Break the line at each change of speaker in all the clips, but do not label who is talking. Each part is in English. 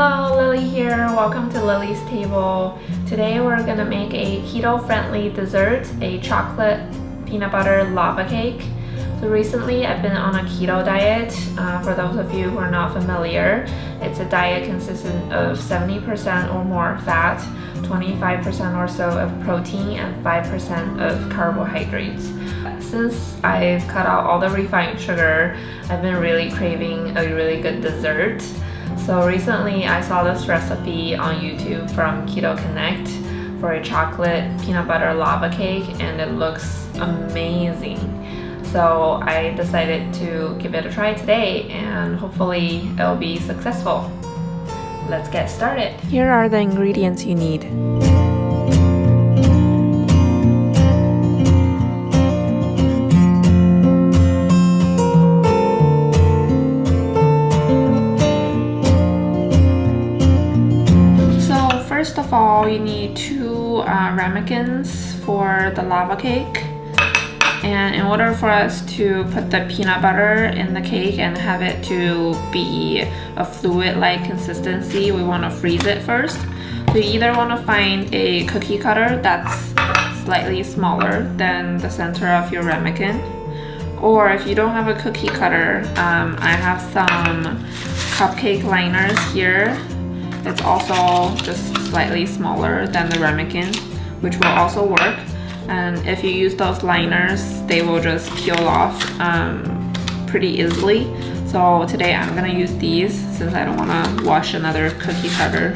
Hello, Lily here. Welcome to Lily's Table. Today we're gonna make a keto-friendly dessert, a chocolate peanut butter lava cake. So recently I've been on a keto diet. For those of you who are not familiar, it's a diet consisting of 70% or more fat, 25% or so of protein, and 5% of carbohydrates. Since I've cut out all the refined sugar, I've been really craving a really good dessert. So recently I saw this recipe on YouTube from Keto Connect for a chocolate peanut butter lava cake, and it looks amazing. So I decided to give it a try today, and hopefully it'll be successful. Let's get started. Here are the ingredients you need. First of all, you need 2 ramekins for the lava cake. And in order for us to put the peanut butter in the cake and have it to be a fluid-like consistency, we want to freeze it first. So you either want to find a cookie cutter that's slightly smaller than the center of your ramekin, or if you don't have a cookie cutter, I have some cupcake liners here. It's also just slightly smaller than the ramekin, which will also work. And if you use those liners, they will just peel off pretty easily. So today I'm gonna use these since I don't wanna wash another cookie cutter.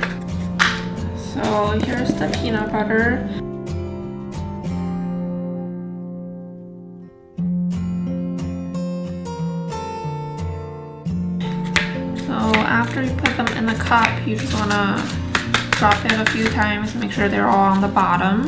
So here's the peanut butter. After you put them in the cup, you just want to drop it a few times to make sure they're all on the bottom.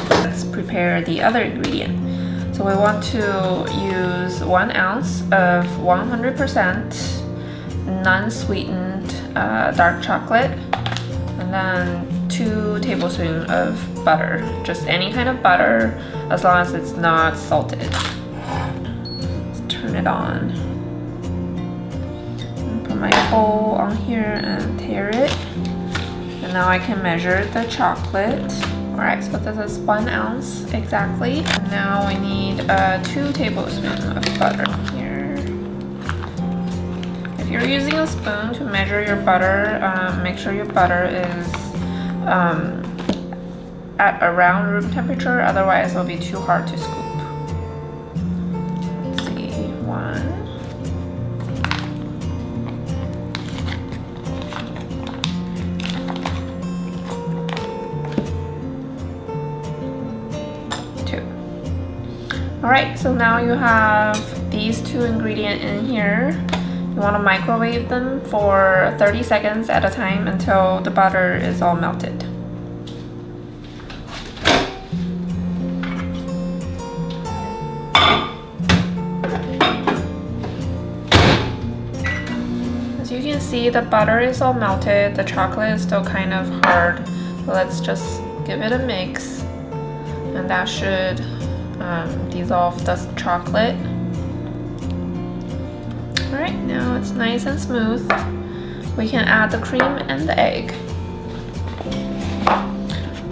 Let's prepare the other ingredient. So we want to use 1 ounce of 100% non-sweetened dark chocolate, and then 2 tablespoons of butter. Just any kind of butter, as long as it's not salted. Let's turn it on. Put my bowl on here and tear it. And now I can measure the chocolate. Alright, so this is 1 ounce exactly. And now we need 2 tablespoons of butter here. If you're using a spoon to measure your butter, make sure your butter is at around room temperature, otherwise it'll be too hard to scoop. Let's see, 1. Alright, so now you have these 2 ingredients in here. You want to microwave them for 30 seconds at a time until the butter is all melted. As you can see, the butter is all melted, the chocolate is still kind of hard. So let's just give it a mix, and that should dissolve the chocolate. Alright, now it's nice and smooth. We can add the cream and the egg.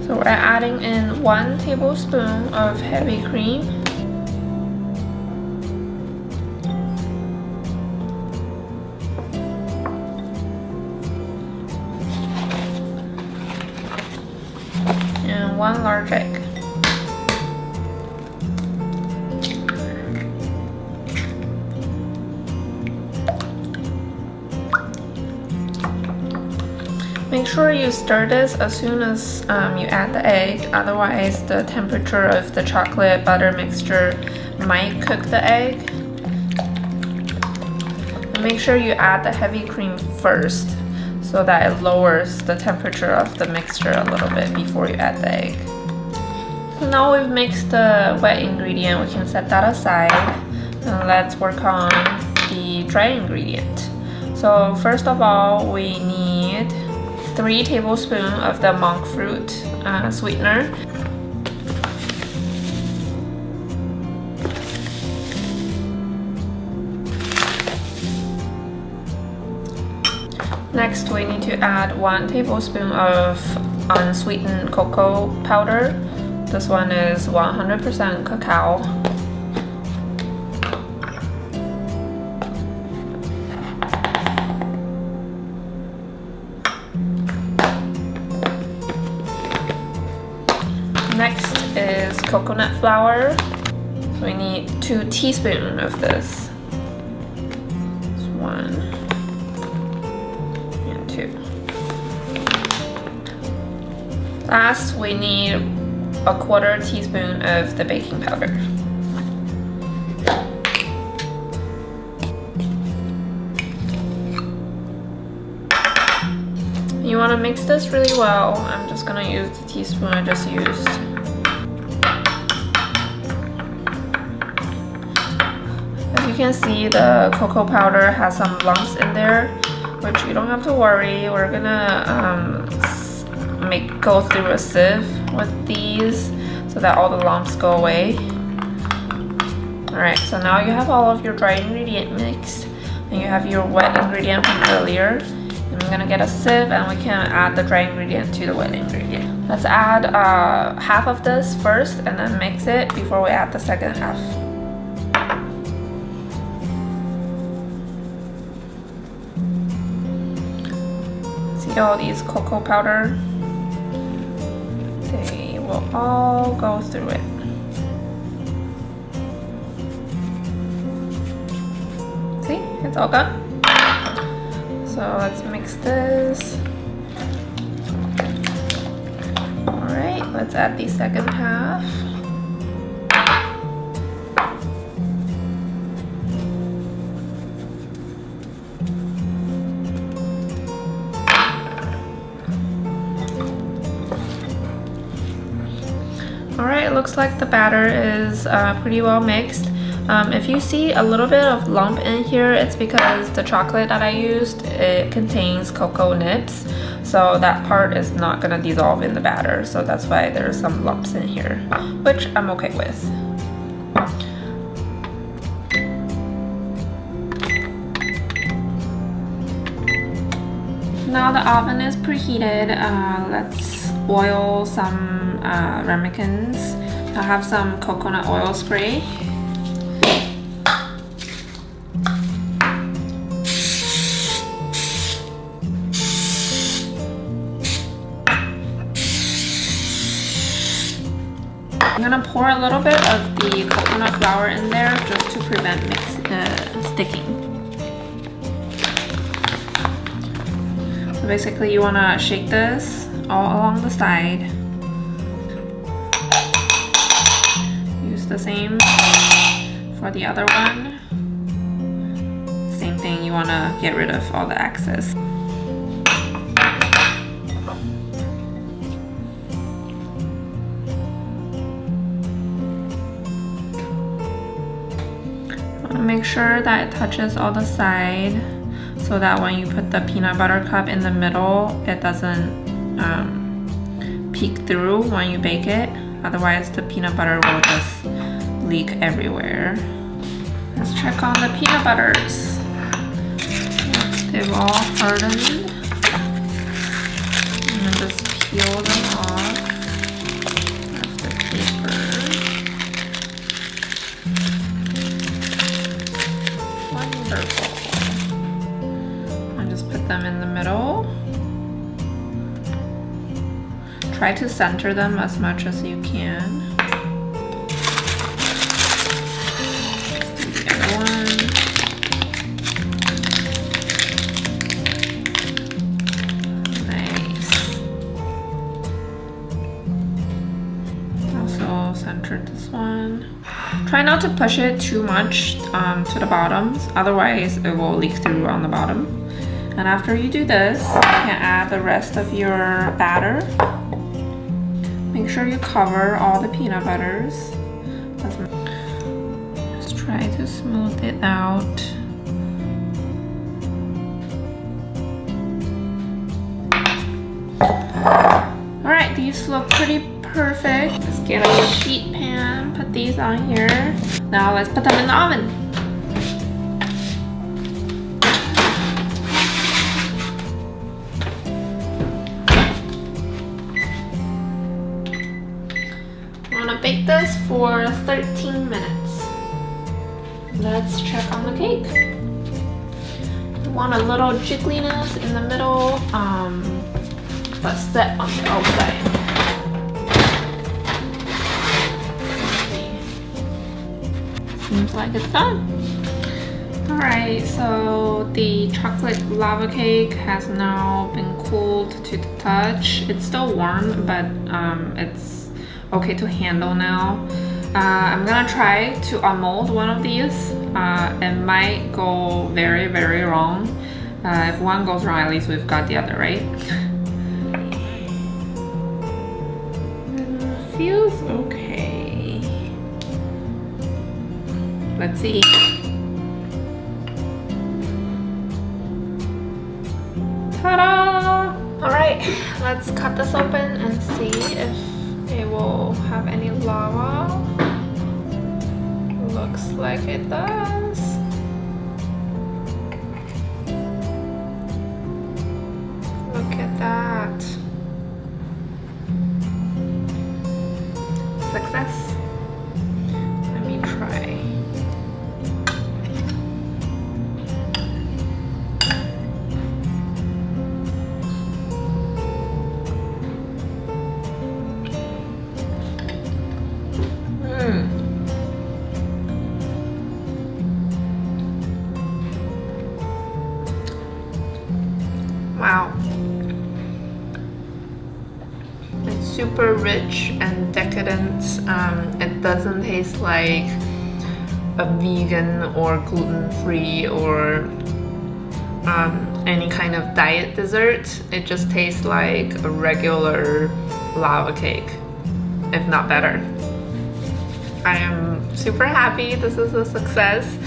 So we're adding in 1 tablespoon of heavy cream. And 1 large egg. Make sure you stir this as soon as you add the egg, otherwise the temperature of the chocolate butter mixture might cook the egg. And make sure you add the heavy cream first so that it lowers the temperature of the mixture a little bit before you add the egg. So now we've mixed the wet ingredient, we can set that aside. And let's work on the dry ingredient. So first of all, we need 3 tablespoons of the monk fruit sweetener. Next, we need to add 1 tablespoon of unsweetened cocoa powder. This one is 100% cacao. Next is coconut flour. So we need 2 teaspoons of this. It's 1 and 2. Last, we need 1/4 teaspoon of the baking powder. You want to mix this really well. I'm just going to use the teaspoon I just used. As you can see, the cocoa powder has some lumps in there, which you don't have to worry. We're going to go through a sieve with these so that all the lumps go away. Alright, so now you have all of your dry ingredient mixed and you have your wet ingredient from earlier. And I'm gonna get a sieve and we can add the dry ingredient to the wet ingredient. Let's add half of this first and then mix it before we add the second half. See all these cocoa powder? They will all go through it. See, it's all gone. So let's mix this. Alright, let's add the second half. Alright, it looks like the batter is pretty well mixed. If you see a little bit of lump in here, it's because the chocolate that I used, it contains cocoa nibs. So that part is not going to dissolve in the batter. So that's why there's some lumps in here, which I'm okay with. Now the oven is preheated. Let's oil some ramekins. I have some coconut oil spray. I'm gonna pour a little bit of the coconut flour in there just to prevent sticking. So basically you wanna shake this all along the side. Use the same for the other one. Same thing, you wanna get rid of all the excess. Make sure that it touches all the side so that when you put the peanut butter cup in the middle, it doesn't peek through when you bake it. Otherwise, the peanut butter will just leak everywhere. Let's check on the peanut butters. They've all hardened. I'm gonna just peel them off. That's the paper. And just put them in the middle. Try to center them as much as you can. Let's do the other one. Nice. Also centered this one. Try not to push it too much to the bottoms, otherwise it will leak through on the bottom. And after you do this, you can add the rest of your batter. Make sure you cover all the peanut butters. Just try to smooth it out. Alright, these look pretty perfect. Let's get a sheet pan, put these on here. Now let's put them in the oven. I'm gonna bake this for 13 minutes. Let's check on the cake. You want a little jiggliness in the middle, but set on the outside. Seems like it's done. Alright, so the chocolate lava cake has now been cooled to the touch. It's still warm, but it's okay to handle now. I'm gonna try to unmold one of these. It might go very, very wrong. If one goes wrong, at least we've got the other, right? Feels okay. Let's see. Ta-da! Alright, let's cut this open and see if it will have any lava. Looks like it does. Look at that. Success. Let me try. Wow. It's super rich and decadent. It doesn't taste like a vegan or gluten-free or any kind of diet dessert. It just tastes like a regular lava cake, if not better. I am super happy. This is a success.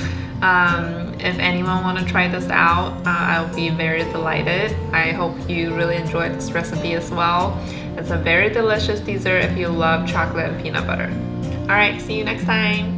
If anyone want to try this out, I'll be very delighted. I hope you really enjoyed this recipe as well. It's a very delicious dessert if you love chocolate and peanut butter. Alright, see you next time.